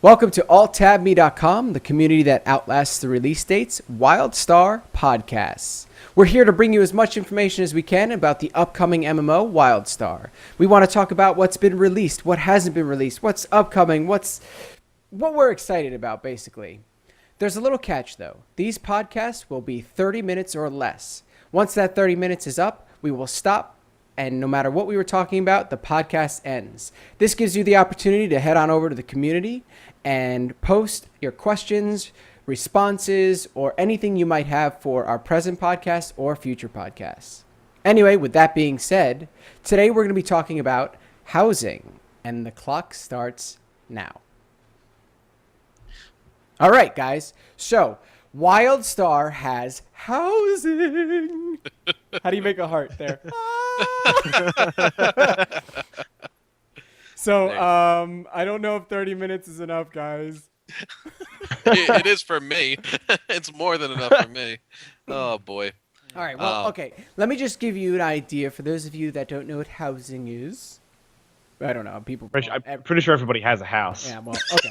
Welcome to AltTabMe.com, the community that outlasts the release dates, Wildstar podcasts. We're here to bring you as much information as we can about the upcoming MMO Wildstar. We want to talk about what's been released, what hasn't been released, what's upcoming, what we're excited about, basically. There's a little catch, though. These podcasts will be 30 minutes or less. Once that 30 minutes is up, we will stop, and no matter what we were talking about, the podcast ends. This gives you the opportunity to head on over to the community and post your questions, responses, or anything you might have for our present podcast or future podcasts. Anyway, with that being said, today we're going to be talking about housing, and the clock starts now. All right, guys. So, Wildstar has housing. How do you make a heart there? So, I don't know if 30 minutes is enough, guys. It is for me. It's more than enough for me. Oh, boy. All right, well, okay. Let me just give you an idea for those of you that don't know what housing is. I don't know. I'm pretty sure everybody has a house. Yeah, well, okay.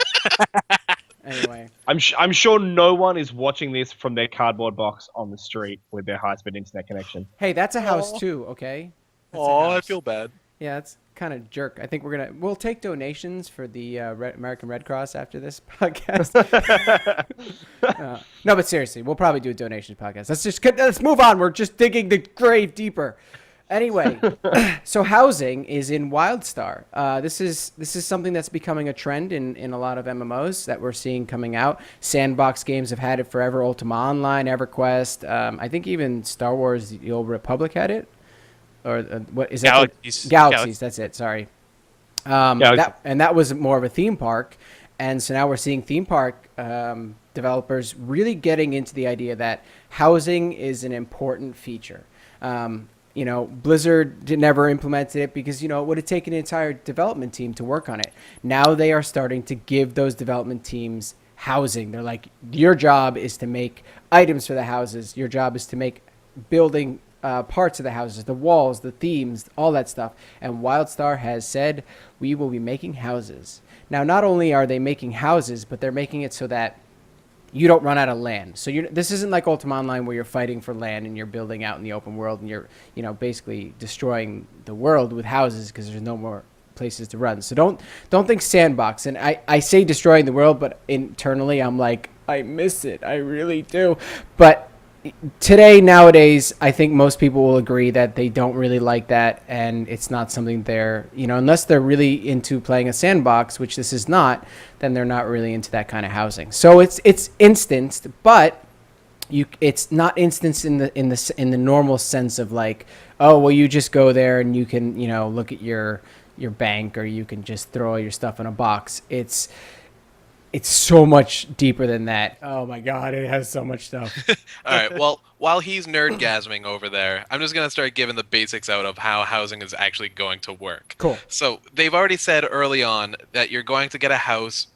Anyway. I'm sure no one is watching this from their cardboard box on the street with their high-speed internet connection. Hey, that's a house too, okay? Oh, I feel bad. Yeah, it's kind of jerk. I think we'll take donations for the American Red Cross after this podcast. No, but seriously, we'll probably do a donations podcast. Let's move on. We're just digging the grave deeper. Anyway, so housing is in Wildstar. This is something that's becoming a trend in a lot of MMOs that we're seeing coming out. Sandbox games have had it forever. Ultima Online, EverQuest. I think even Star Wars: The Old Republic had it. Or what is that? Galaxies. That's it. Sorry. That was more of a theme park, and so now we're seeing theme park developers really getting into the idea that housing is an important feature. Blizzard never implemented it because, it would have taken an entire development team to work on it. Now they are starting to give those development teams housing. They're like, your job is to make items for the houses. Your job is to make building parts of the houses, the walls, the themes, all that stuff. And Wildstar has said, we will be making houses. Now, not only are they making houses, but they're making it so that you don't run out of land. So this isn't like Ultima Online where you're fighting for land and you're building out in the open world and you're, basically destroying the world with houses because there's no more places to run. So don't think sandbox. And I say destroying the world, but internally I'm like, I miss it. I really do. But nowadays, I think most people will agree that they don't really like that, and it's not something they're, unless they're really into playing a sandbox, which this is not, then they're not really into that kind of housing. So it's instanced, but it's not instanced in the normal sense of like, oh, well, you just go there and you can, look at your bank, or you can just throw all your stuff in a box. It's so much deeper than that. Oh my God, it has so much stuff. All right, well, while he's nerdgasming over there, I'm just going to start giving the basics out of how housing is actually going to work. Cool. So they've already said early on that you're going to get a house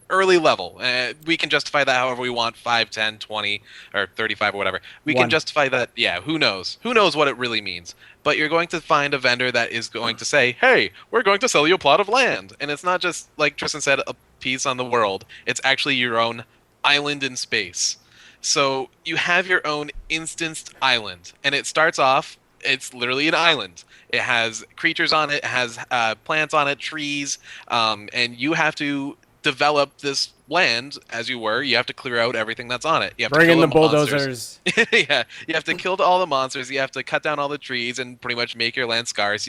early level. We can justify that however we want, 5, 10, 20, or 35 or whatever. We can justify that, yeah, who knows? Who knows what it really means? But you're going to find a vendor that is going to say, hey, we're going to sell you a plot of land. And it's not just, like Tristan said, a piece on the world. It's actually your own island in space. So you have your own instanced island. And it starts off, it's literally an island. It has creatures on it, it has plants on it, trees, and you have to develop this land as you were. You have to clear out everything that's on it. You have Bring to kill in the bulldozers. Yeah, you have to kill all the monsters. You have to cut down all the trees and pretty much make your land scarce.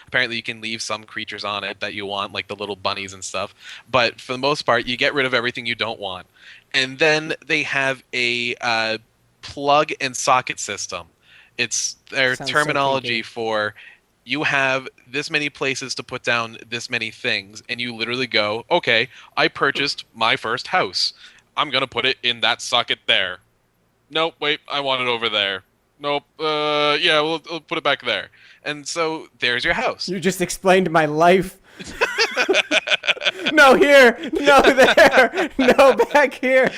Apparently you can leave some creatures on it that you want, like the little bunnies and stuff. But for the most part, you get rid of everything you don't want. And then they have a plug and socket system. It's their terminology for you have this many places to put down this many things, and you literally go, okay, I purchased my first house. I'm going to put it in that socket there. Nope, wait, I want it over there. Nope, yeah, we'll put it back there. And so there's your house. You just explained my life. No here, no there, no back here.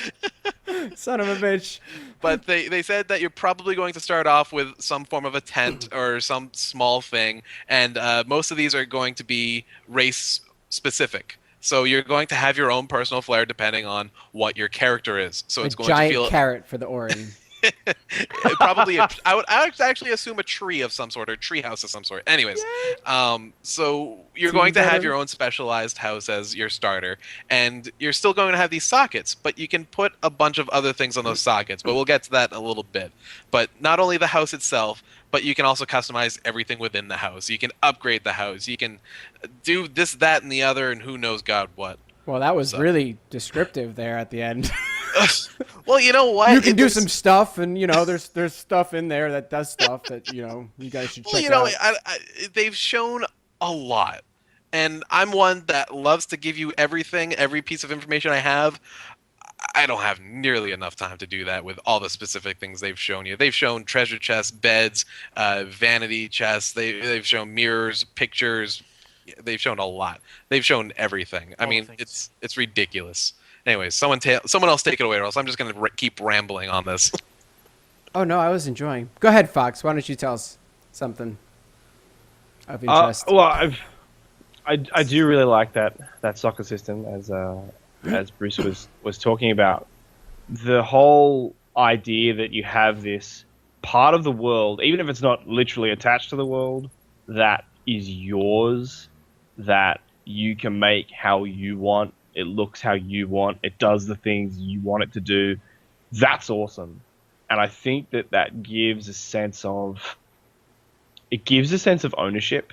Son of a bitch. But they said that you're probably going to start off with some form of a tent or some small thing, and most of these are going to be race specific. So you're going to have your own personal flair depending on what your character is. So A it's going to giant feel carrot for the Orin. probably I would actually assume a tree of some sort or tree house of some sort. Anyways, so you're Even going to have better. your own specialized house as your starter, and you're still going to have these sockets, but you can put a bunch of other things on those sockets. But we'll get to that in a little bit. But not only the house itself, but you can also customize everything within the house. You can upgrade the house. You can do this, that, and the other, and who knows God what. Well, that was So- really descriptive there at the end. Well, you know what? You can do There's- some stuff, and there's stuff in there that does stuff that you guys should check Well, out. they've shown a lot, and I'm one that loves to give you everything, every piece of information I have. I don't have nearly enough time to do that with all the specific things they've shown you. They've shown treasure chests, beds, vanity chests. They've shown mirrors, pictures. They've shown a lot. They've shown everything. I All mean, things. it's ridiculous. Anyways, someone else take it away, or else I'm just gonna keep rambling on this. Oh no, I was enjoying. Go ahead, Fox. Why don't you tell us something of interest? Well, I do really like that soccer system as Bruce was talking about. The whole idea that you have this part of the world, even if it's not literally attached to the world, that is yours, that you can make how you want. It looks how you want. It does the things you want it to do. That's awesome. And I think that gives a sense of ownership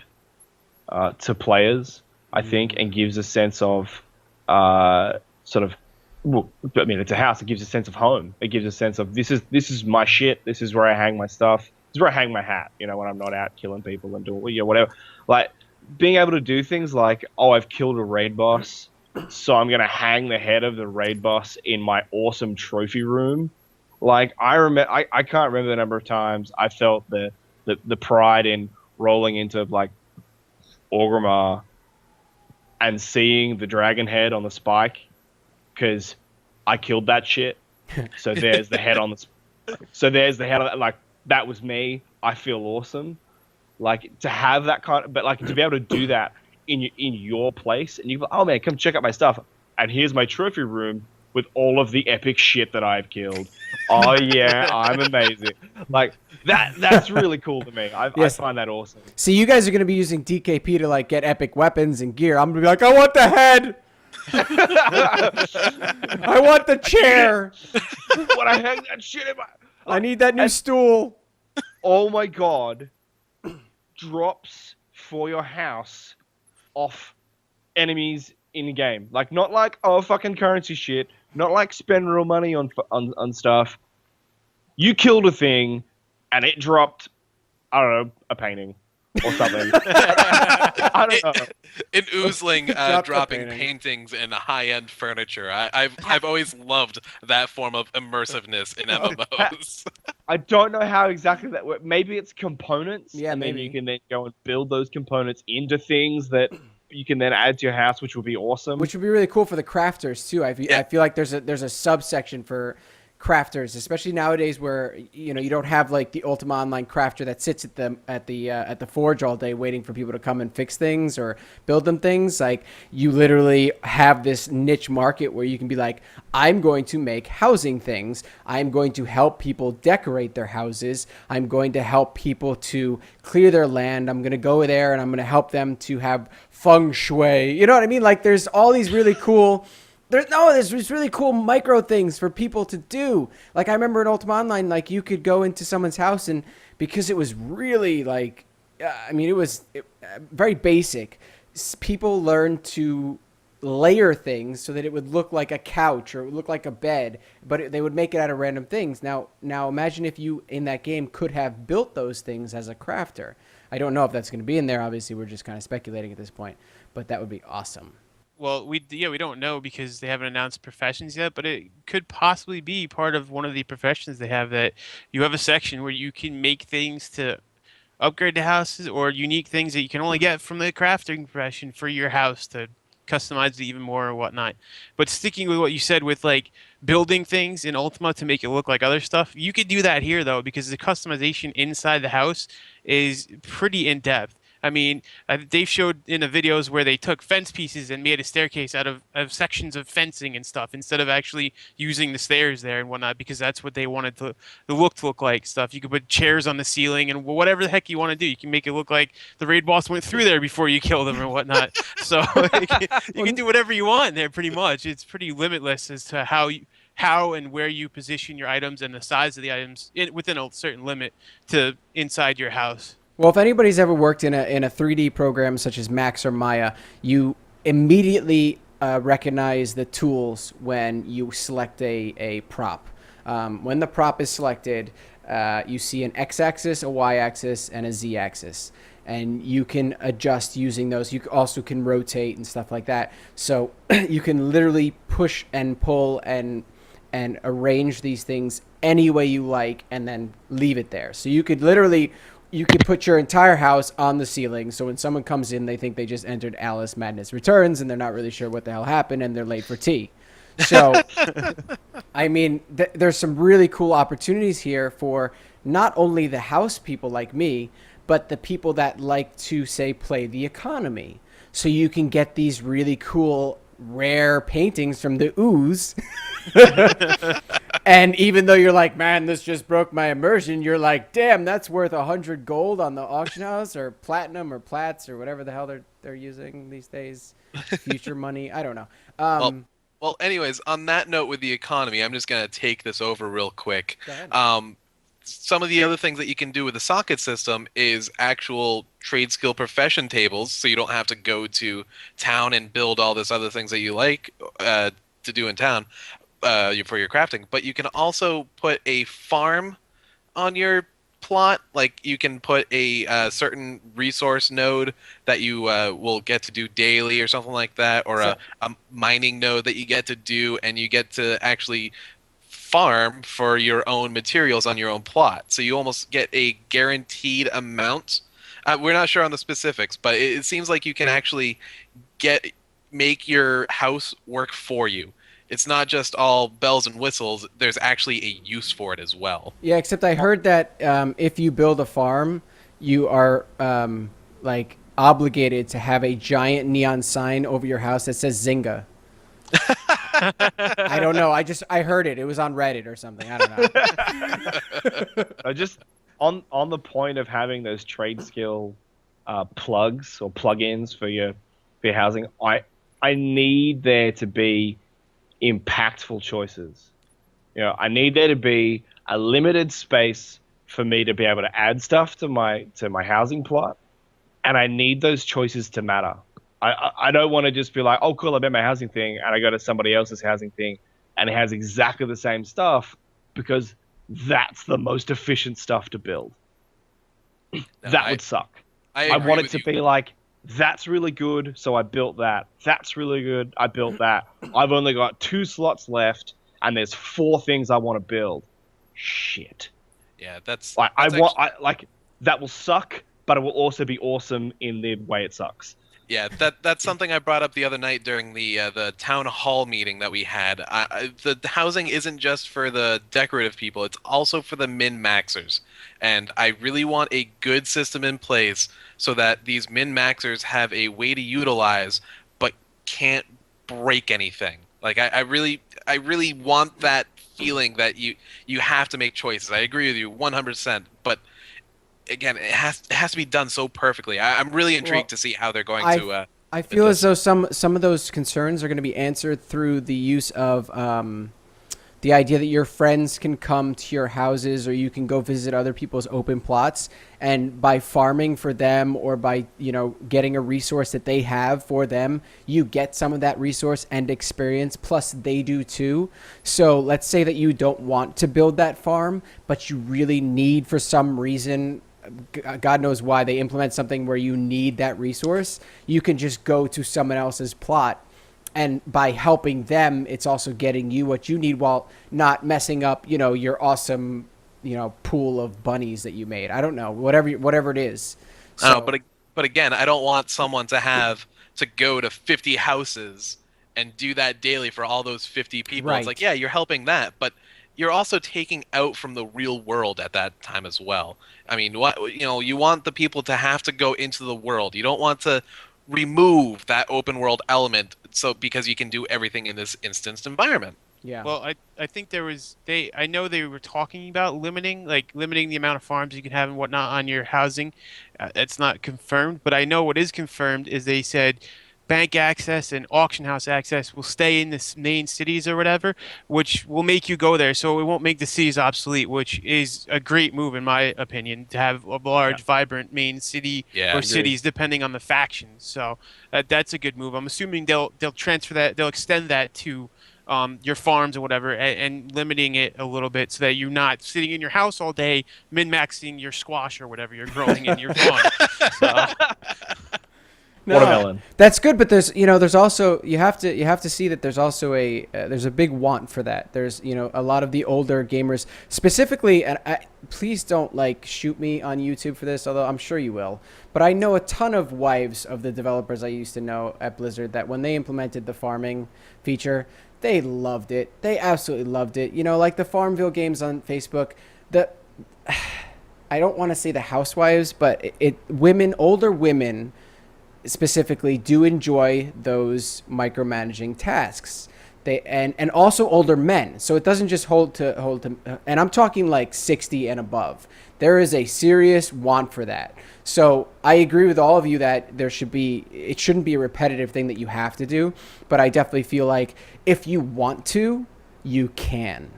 to players, I think, and gives a sense of sort of, well, I mean, it's a house. It gives a sense of home. It gives a sense of this is my shit. This is where I hang my stuff. This is where I hang my hat. When I'm not out killing people and doing whatever. Like being able to do things like, oh, I've killed a raid boss, so I'm gonna hang the head of the raid boss in my awesome trophy room. Like I can't remember the number of times I felt the pride in rolling into like Orgrimmar and seeing the dragon head on the spike because I killed that shit. So there's the head on like that was me. I feel awesome. Like to have that but like to be able to do that in your place, and you go, oh man, come check out my stuff, and here's my trophy room with all of the epic shit that I've killed. Oh yeah, I'm amazing. Like that's really cool to me. I find that awesome. See, you guys are going to be using DKP to like get epic weapons and gear. I'm going to be like, I want the head. I want the chair. When I hang that shit in my... I need that new stool. Oh my god. Drops for your house off enemies in the game. Like, not like, oh, fucking currency shit. Not like spend real money on stuff. You killed a thing, and it dropped, I don't know, a painting or something. I don't know. An oozling Drop the dropping painting. paintings and high-end furniture. I've always loved that form of immersiveness in MMOs. I don't know how exactly that works. Maybe it's components. Yeah, and maybe. then you can then go and build those components into things that you can then add to your house, which will be awesome. Which would be really cool for the crafters too. I feel like there's a subsection for crafters, especially nowadays where you don't have like the Ultima Online crafter that sits at the forge all day waiting for people to come and fix things or build them things. Like you literally have this niche market where you can be like, I'm going to make housing things. I'm going to help people decorate their houses. I'm going to help people to clear their land. I'm going to go there and I'm going to help them to have feng shui. You know what I mean? Like there's all these really cool There's really cool micro things for people to do. Like I remember in Ultima Online, like you could go into someone's house and because it was really like, it was very basic. People learned to layer things so that it would look like a couch or it would look like a bed, but they would make it out of random things. Now imagine if you in that game could have built those things as a crafter. I don't know if that's going to be in there. Obviously, we're just kind of speculating at this point, but that would be awesome. Well, we don't know because they haven't announced professions yet, but it could possibly be part of one of the professions they have, that you have a section where you can make things to upgrade the houses or unique things that you can only get from the crafting profession for your house to customize it even more or whatnot. But sticking with what you said with like building things in Ultima to make it look like other stuff, you could do that here though, because the customization inside the house is pretty in depth. I mean, they've showed in the videos where they took fence pieces and made a staircase out of sections of fencing and stuff instead of actually using the stairs there and whatnot, because that's what they wanted the look to look like. Stuff you could put chairs on the ceiling and whatever the heck you want to do. You can make it look like the raid boss went through there before you kill them or whatnot. So you can do whatever you want there. Pretty much, it's pretty limitless as to how and where you position your items and the size of the items within a certain limit to inside your house. Well, if anybody's ever worked in a 3D program such as Max or Maya, you immediately recognize the tools when you select a prop. When the prop is selected, you see an x-axis, a y-axis, and a z-axis. And you can adjust using those. You also can rotate and stuff like that. So you can literally push and pull and arrange these things any way you like and then leave it there. So you could put your entire house on the ceiling. So when someone comes in, they think they just entered Alice Madness Returns and they're not really sure what the hell happened and they're late for tea. So, I mean, there's some really cool opportunities here for not only the house people like me, but the people that like to, say, play the economy. So you can get these really cool, rare paintings from the ooze. And even though you're like, man, this just broke my immersion, you're like, damn, that's worth 100 gold on the auction house, or platinum or plats or whatever the hell they're using these days. Future money. I don't know. Well, anyways, on that note with the economy, I'm just going to take this over real quick. Go ahead. Some of the other things that you can do with the socket system is actual trade skill profession tables, so you don't have to go to town and build all this other things that you like to do in town for your crafting. But you can also put a farm on your plot. Like, you can put a certain resource node that you will get to do daily or something like that, or a mining node that you get to do, and you get to actually farm for your own materials on your own plot. So you almost get a guaranteed amount. We're not sure on the specifics, but it seems like you can actually make your house work for you. It's not just all bells and whistles. There's actually a use for it as well. Yeah, except I heard that if you build a farm, you are like obligated to have a giant neon sign over your house that says Zynga. I don't know. I heard it. It was on Reddit or something. I don't know. Just on the point of having those trade skill plugs or plugins for your housing, I need there to be impactful choices. You know, I need there to be a limited space for me to be able to add stuff to my housing plot, and I need those choices to matter. I don't want to just be like, oh cool, I made my housing thing, and I go to somebody else's housing thing and it has exactly the same stuff, because that's the most efficient stuff to build. No, that would suck. I want it to be like, that's really good, so I built that. That's really good, I built that. I've only got 2 slots left, and there's 4 things I want to build. Shit. Yeah, that's like that will suck, but it will also be awesome in the way it sucks. Yeah, that's something I brought up the other night during the town hall meeting that we had. The housing isn't just for the decorative people; it's also for the min-maxers. And I really want a good system in place so that these min-maxers have a way to utilize, but can't break anything. Like I really want that feeling that you have to make choices. I agree with you 100%, but again, it has to be done so perfectly. I'm really intrigued to see how they're going to. I feel as though some of those concerns are going to be answered through the use of the idea that your friends can come to your houses, or you can go visit other people's open plots, and by farming for them, or by getting a resource that they have for them, you get some of that resource and experience, plus they do too. So let's say that you don't want to build that farm, but you really need, for some reason, God knows why, they implement something where you need that resource. You can just go to someone else's plot, and by helping them, it's also getting you what you need while not messing up, your awesome, pool of bunnies that you made. I don't know, whatever it is. So, but again, I don't want someone to have to go to 50 houses and do that daily for all those 50 people. Right. It's like, yeah, you're helping that, but you're also taking out from the real world at that time as well. I mean, you want the people to have to go into the world. You don't want to remove that open world element so because you can do everything in this instanced environment. Yeah. Well, I think I know they were talking about limiting the amount of farms you can have and whatnot on your housing. It's not confirmed, but I know what is confirmed is they said bank access and auction house access will stay in the main cities or whatever, which will make you go there. So it won't make the cities obsolete, which is a great move in my opinion to have a large, vibrant main city Yeah, or agreed. cities depending on the factions. So that's a good move. I'm assuming they'll transfer that, they'll extend that to your farms or whatever, and limiting it a little bit so that you're not sitting in your house all day min-maxing your squash or whatever you're growing in your farm. So, Watermelon. That's good, but there's also you have to see that there's also there's a big want for that. There's a lot of the older gamers specifically, and please don't shoot me on YouTube for this, although I'm sure you will. But I know a ton of wives of the developers I used to know at Blizzard that when they implemented the farming feature, they loved it. They absolutely loved it. Like the Farmville games on Facebook. I don't want to say the housewives, but older women specifically do enjoy those micromanaging tasks. And also older men. So it doesn't just hold to and I'm talking 60 and above. There is a serious want for that. So I agree with all of you that it shouldn't be a repetitive thing that you have to do, but I definitely feel like if you want to, you can.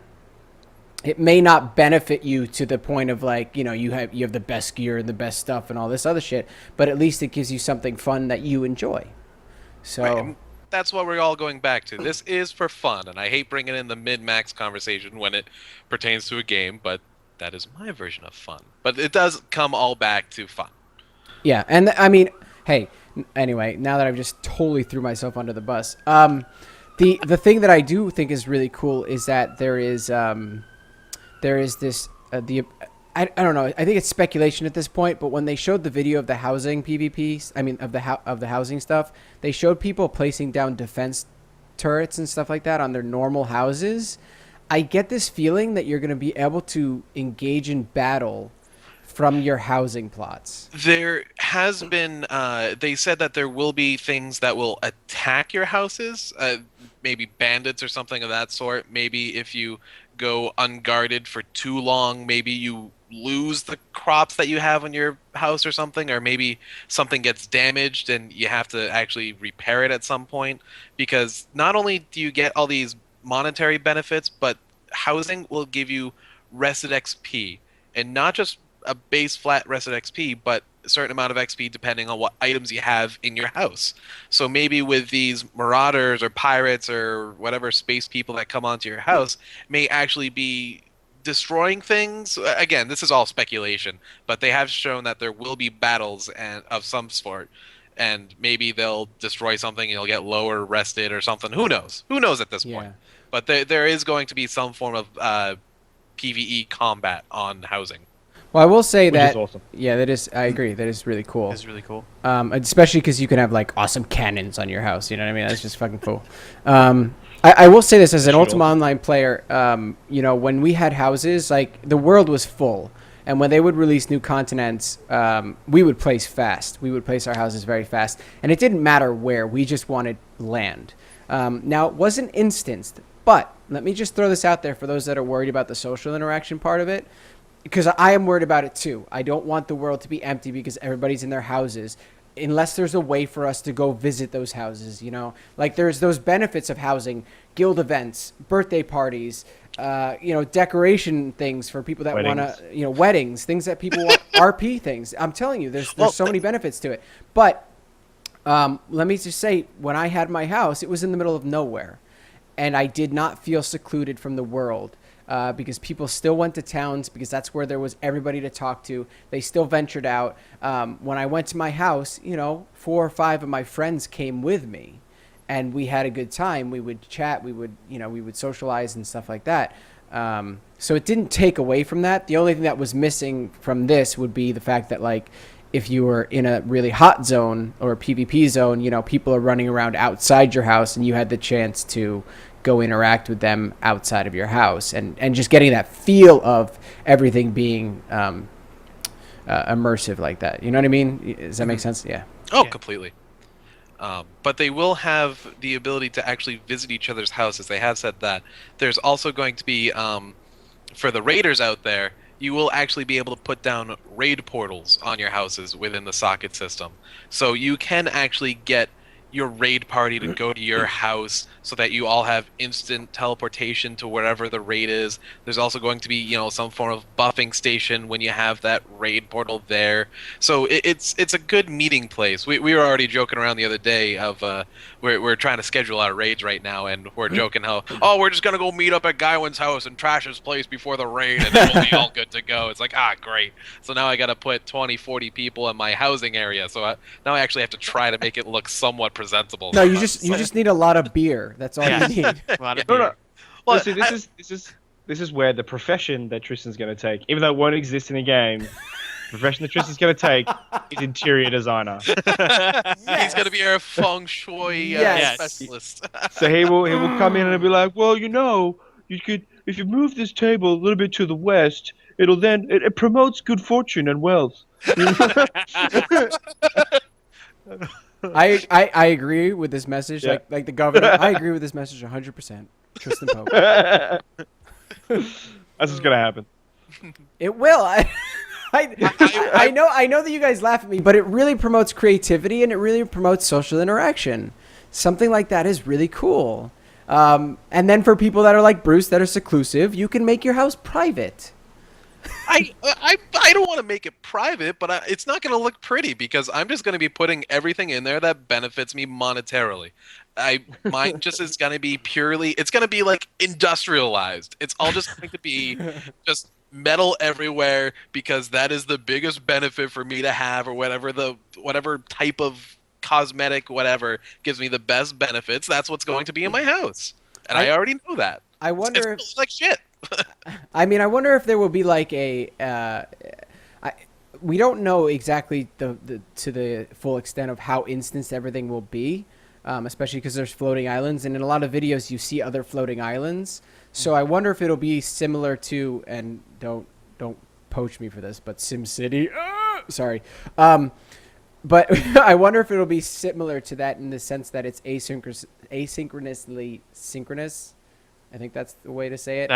It may not benefit you to the point of you have the best gear and the best stuff and all this other shit, but at least it gives you something fun that you enjoy. So right. That's what we're all going back to. This is for fun, and I hate bringing in the min-max conversation when it pertains to a game, but that is my version of fun. But it does come all back to fun. Yeah, and I mean, hey, anyway, now that I've just totally threw myself under the bus, the thing that I do think is really cool is that there is this I don't know. I think it's speculation at this point, but when they showed the video of the housing PvP, of the housing stuff, they showed people placing down defense turrets and stuff like that on their normal houses. I get this feeling that you're going to be able to engage in battle from your housing plots. There has been, they said that there will be things that will attack your houses, maybe bandits or something of that sort. Maybe if you go unguarded for too long, maybe you lose the crops that you have in your house or something, or maybe something gets damaged and you have to actually repair it at some point. Because not only do you get all these monetary benefits, but housing will give you rested XP, and not just a base flat rested XP, but a certain amount of XP depending on what items you have in your house. So maybe with these marauders or pirates or whatever space people that come onto your house may actually be destroying things. Again, this is all speculation, but they have shown that there will be battles of some sort, and maybe they'll destroy something and you'll get lower rested or something. Who knows? Who knows at this point? But there is going to be some form of PvE combat on housing. Well, I will say Which that is awesome. Yeah, that is. I agree. That is really cool. it's really cool. Especially because you can have awesome cannons on your house. You know what I mean? That's just fucking cool. I will say this as an Ultima Online player. When we had houses, the world was full, and when they would release new continents, we would place fast. We would place our houses very fast, and it didn't matter where. We just wanted land. Now it wasn't instanced, but let me just throw this out there for those that are worried about the social interaction part of it. Because I am worried about it too. I don't want the world to be empty because everybody's in their houses, unless there's a way for us to go visit those houses. There's those benefits of housing, guild events, birthday parties, decoration things for people that want to, weddings, things that people want, RP things. I'm telling you, there's so many benefits to it. But let me just say, when I had my house, it was in the middle of nowhere, and I did not feel secluded from the world. Because people still went to towns because that's where there was everybody to talk to. They still ventured out. When I went to my house, 4 or 5 of my friends came with me, and we had a good time. We would chat. We would socialize and stuff like that. So it didn't take away from that. The only thing that was missing from this would be the fact that if you were in a really hot zone or a PvP zone, people are running around outside your house, and you had the chance to go interact with them outside of your house, and just getting that feel of everything being immersive like that. You know what I mean? Does that make sense? Yeah. Oh, Yeah. completely. But they will have the ability to actually visit each other's houses. They have said that. There's also going to be, for the raiders out there, you will actually be able to put down raid portals on your houses within the socket system. So you can actually get your raid party to go to your house so that you all have instant teleportation to wherever the raid is. There's also going to be, you know, some form of buffing station when you have that raid portal there. So it's a good meeting place. We were already joking around the other day of we're trying to schedule our raids right now, and we're joking how, oh, we're just gonna go meet up at Guywan's house and trash his place before the raid, and then we'll be all good to go. It's like, great. So now I got to put 20, 40 people in my housing area. So now I actually have to try to make it look somewhat presentable. No, you just need a lot of beer. That's all you need. A lot of No, beer. no. Well, see, this is where the profession that Tristan's going to take, even though it won't exist in a game, the profession that Tristan's going to take is interior designer. He's gonna be our feng shui Yes. specialist. So he will come in and be like, well, you know, you could, if you move this table a little bit to the west, it promotes good fortune and wealth. I agree with this message. Yeah. Like the governor, I agree with this message 100%. Tristan Pope. That's what's going to happen. It will. I know that you guys laugh at me, but it really promotes creativity and it really promotes social interaction. Something like that is really cool. And then for people that are like Bruce, that are seclusive, you can make your house private. I don't want to make it private, but it's not going to look pretty because I'm just going to be putting everything in there that benefits me monetarily. Mine just is going to be purely, it's going to be like industrialized. It's all just going to be just metal everywhere because that is the biggest benefit for me to have, or whatever type of cosmetic whatever gives me the best benefits. That's what's going to be in my house, and I already know that. I wonder It's like shit. I mean, I wonder if there will be like we don't know exactly to the full extent of how instanced everything will be, especially because there's floating islands, and in a lot of videos you see other floating islands. So I wonder if it'll be similar to, and don't poach me for this, but SimCity. Sorry. But I wonder if it'll be similar to that in the sense that it's asynchronously synchronous. I think that's the way to say it.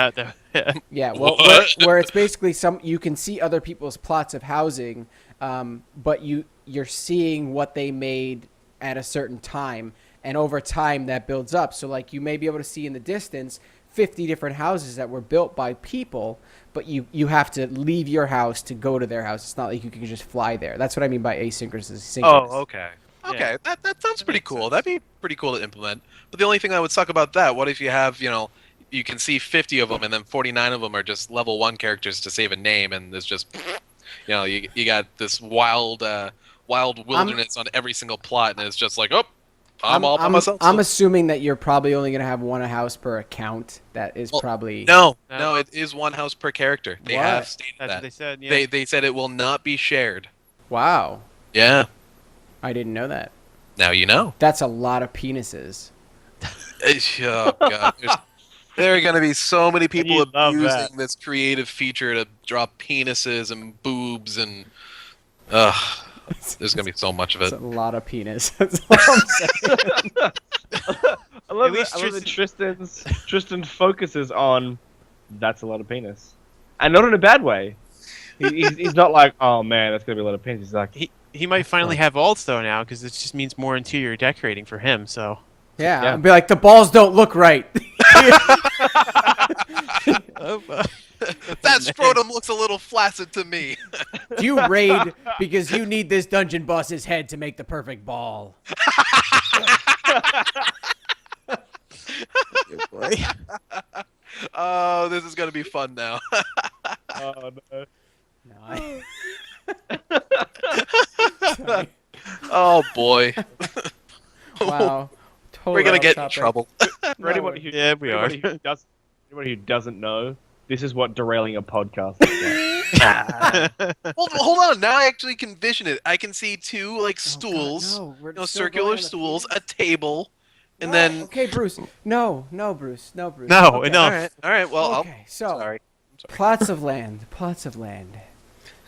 Yeah, well, where it's basically you can see other people's plots of housing, but you're seeing what they made at a certain time, and over time that builds up. So like you may be able to see in the distance 50 different houses that were built by people, but you have to leave your house to go to their house. It's not like you can just fly there. That's what I mean by asynchronous. Oh, okay. Yeah. Okay, that sounds pretty cool. That'd be pretty cool to implement. But the only thing that would suck about that, what if you have, you can see 50 of them and then 49 of them are just level 1 characters to save a name, and there's just, you got this wild wilderness on every single plot, and it's just like, I'm all by myself. I'm assuming that you're probably only going to have one house per account. That is probably... No, it is one house per character. They What? have stated That's that. what they said. Yeah. They said it will not be shared. Wow. Yeah. I didn't know that. Now you know. That's a lot of penises. Oh, God. There are going to be so many people You love abusing that. this creative feature to draw penises and boobs and... there's going to be so much of That's it. a lot of penis. That's all I'm saying. I love At least that Tristan focuses on that's a lot of penis, and not in a bad way. He's not like, oh man, that's gonna be a lot of penis. He's like, He might finally have AltTabMe now because this just means more interior decorating for him. So Yeah, Yeah. I'd be like, the balls don't look right. That scrotum looks a little flaccid to me. You raid because you need this dungeon boss's head to make the perfect ball. good boy. Oh, this is going to be fun now. oh no. No, Oh, boy. wow. Totally We're going to off get in topic. trouble. For anybody who, Yeah, we are. anybody who doesn't know, this is what derailing a podcast is like. Hold on. Now I actually can vision it. I can see two, Oh, stools, God, no, we're still circular going on the stools, penis. a table, and then Okay, Bruce. No, Bruce. No, Bruce. No, Okay. enough. all right. Well, Okay, so sorry. plots of land.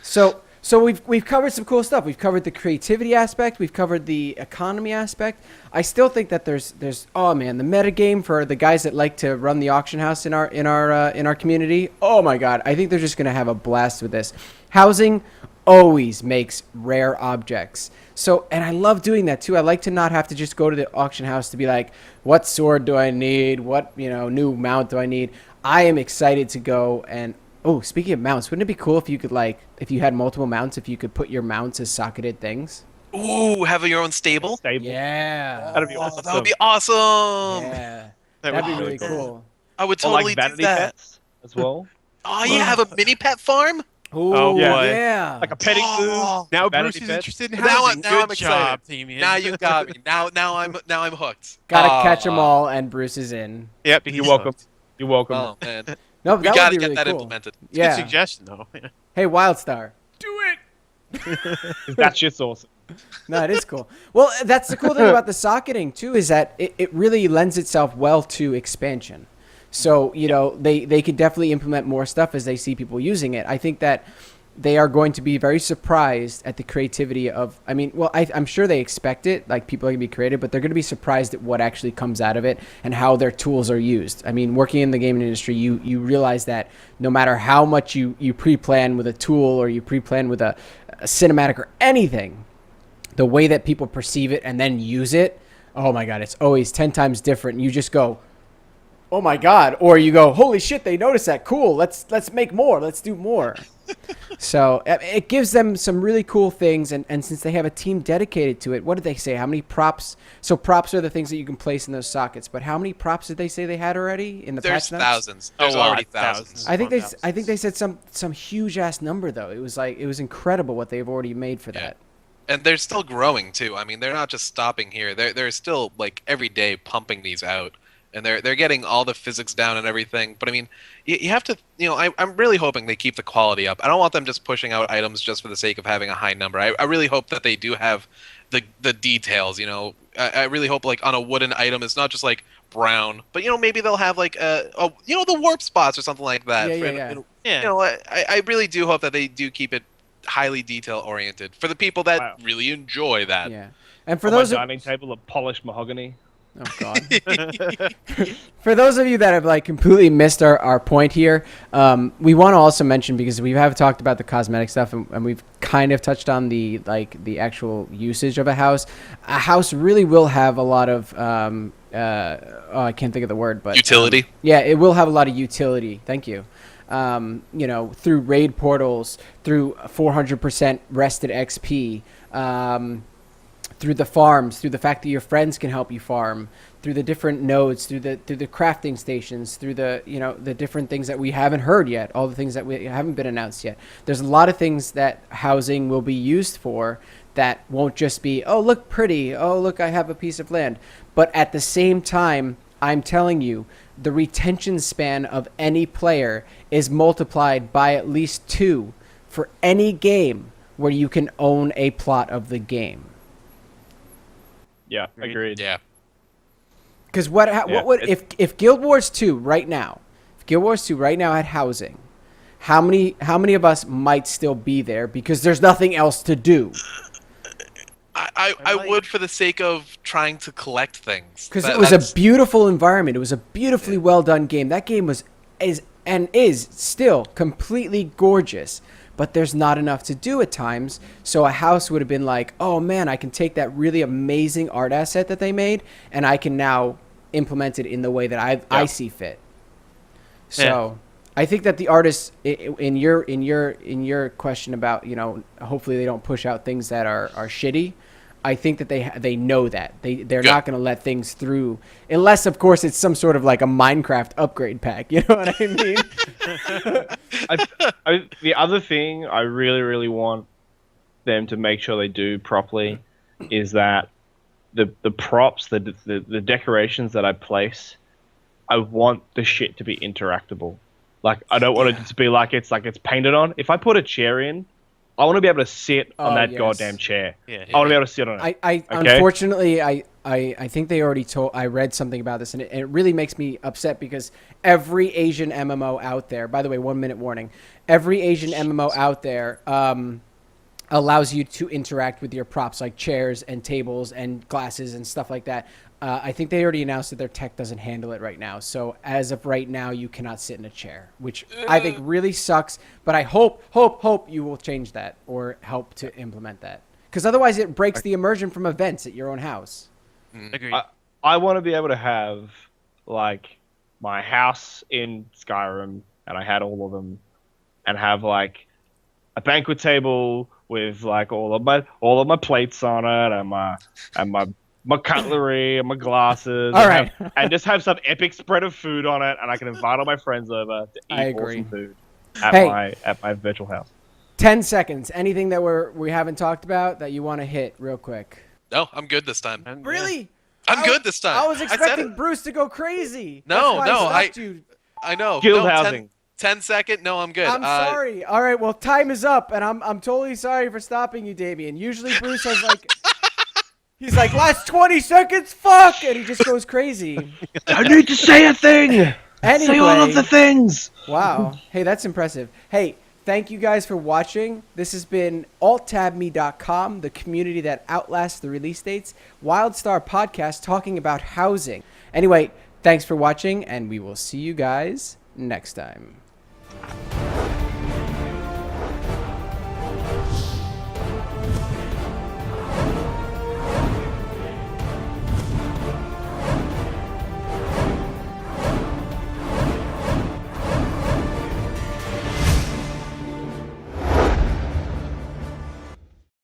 So we've covered some cool stuff. We've covered the creativity aspect. We've covered the economy aspect. I still think that there's oh man, the meta game for the guys that like to run the auction house in our community. Oh my god, I think they're just gonna have a blast with this. Housing always makes rare objects. So, and I love doing that too. I like to not have to just go to the auction house to be like, what sword do I need? What, new mount do I need? I am excited to go and, oh, speaking of mounts, wouldn't it be cool if you could if you had multiple mounts, if you could put your mounts as socketed things? Ooh, have your own stable. Yeah. That'd be Oh, awesome. that would be awesome. Yeah. That That'd would be be really cool. cool. I would Or totally like do vanity that. pets as well. Oh yeah, have a mini pet farm. Ooh, Oh, yeah. boy. yeah. Like a petting zoo. Oh, Now Vanity Bruce is pets. interested in Now housing. I'm Good excited. job, Damien. now you got me. Now I'm hooked. Gotta catch them Ah. all, and Bruce is in. Yep, You're he's welcome. hooked. You're welcome. Oh man, No, we that gotta would be get really that cool. implemented. Yeah. Good suggestion, though. Hey, Wildstar. That shit's awesome. No, it is cool. Well, that's the cool thing about the socketing too, is that it really lends itself well to expansion. So, they could definitely implement more stuff as they see people using it. I think that they are going to be very surprised at the creativity of, I'm sure they expect it, like people are going to be creative, but they're going to be surprised at what actually comes out of it and how their tools are used. I mean, working in the gaming industry, you realize that no matter how much you pre-plan with a tool or you pre-plan with a cinematic or anything, the way that people perceive it and then use it, oh my God, it's always 10 times different. You just go, oh my God, or you go, holy shit, they noticed that. Cool, let's make more. Let's do more. So it gives them some really cool things, and since they have a team dedicated to it, what did they say? How many props? So props are the things that you can place in those sockets. But how many props did they say they had already in the There's patch notes? thousands. There's A lot, already thousands. I think they said some huge ass number though. It was incredible what they've already made for Yeah. that. And they're still growing too. I mean, they're not just stopping here. They're still like every day pumping these out, and they're getting all the physics down and everything. But I mean, you have to. I'm really hoping they keep the quality up. I don't want them just pushing out items just for the sake of having a high number. I really hope that they do have the details. I really hope like on a wooden item, it's not just like brown, but maybe they'll have like the warp spots or something like that. Yeah. Yeah. I really do hope that they do keep it highly detail oriented for the people that really enjoy that. Yeah. And for On those my dining table of polished mahogany. Oh God. For those of you that have completely missed our point here, we want to also mention, because we have talked about the cosmetic stuff and we've kind of touched on the actual usage of a house. A house really will have a lot of I can't think of the word, but Utility. Yeah, it will have a lot of utility. Thank you. Through raid portals, through 400% rested XP, through the farms, through the fact that your friends can help you farm, through the different nodes, through the crafting stations, through the different things that we haven't heard yet, all the things that we haven't been announced yet. There's a lot of things that housing will be used for that won't just be, oh, look pretty, oh, look, I have a piece of land. But at the same time, I'm telling you, the retention span of any player is multiplied by at least 2 for any game where you can own a plot of the game. Yeah, agreed. Yeah. Because what would if Guild Wars 2 right now, had housing, how many of us might still be there because there's nothing else to do? I would, for the sake of trying to collect things. Because it was a beautiful environment. It was a beautifully well done game. That game is still completely gorgeous. But there's not enough to do at times. So a house would have been like, oh man, I can take that really amazing art asset that they made, and I can now implement it in the way that I see fit. So I think that the artists, in your question about, hopefully they don't push out things that are shitty. I think that they know that they're not going to let things through unless, of course, it's some sort of like a Minecraft upgrade pack. You know what I mean? The other thing I really, really want them to make sure they do properly is that the props, the decorations that I place, I want the shit to be interactable. Like, I don't want it to be like it's painted on. If I put a chair in, I want to be able to sit on Oh, that yes. goddamn chair. Yeah, I want to be able to sit on it. I Okay. unfortunately, I think they already told. I read something about this, and it really makes me upset because every Asian MMO out there. By the way, 1 minute warning. Every Asian MMO out there allows you to interact with your props like chairs and tables and glasses and stuff like that. I think they already announced that their tech doesn't handle it right now. So as of right now, you cannot sit in a chair, which I think really sucks. But I hope you will change that or help to implement that. Because otherwise it breaks the immersion from events at your own house. Agreed. I want to be able to have like my house in Skyrim, and I had all of them, and have like a banquet table with like all of my plates on it, and my cutlery and my glasses. All right. And just have some epic spread of food on it, and I can invite all my friends over to I eat agree. awesome food at Hey. my virtual house. 10 seconds. Anything that we haven't talked about that you want to hit real quick? No, I'm good this time. And, Really? I'm good this time. I was said expecting it. Bruce to go crazy. No, That's why no, I stopped you. I know. Guild no, housing. 10 second. No, I'm good. I'm sorry. All right, well, time is up, and I'm totally sorry for stopping you, Damien. Usually Bruce has like, he's like, last 20 seconds, fuck, and he just goes crazy. I need to say a thing. Anyway, Say all of the things. wow. Hey, that's impressive. Hey, thank you guys for watching. This has been AltTabMe.com, the community that outlasts the release dates. Wildstar podcast talking about housing. Anyway, thanks for watching, and we will see you guys next time.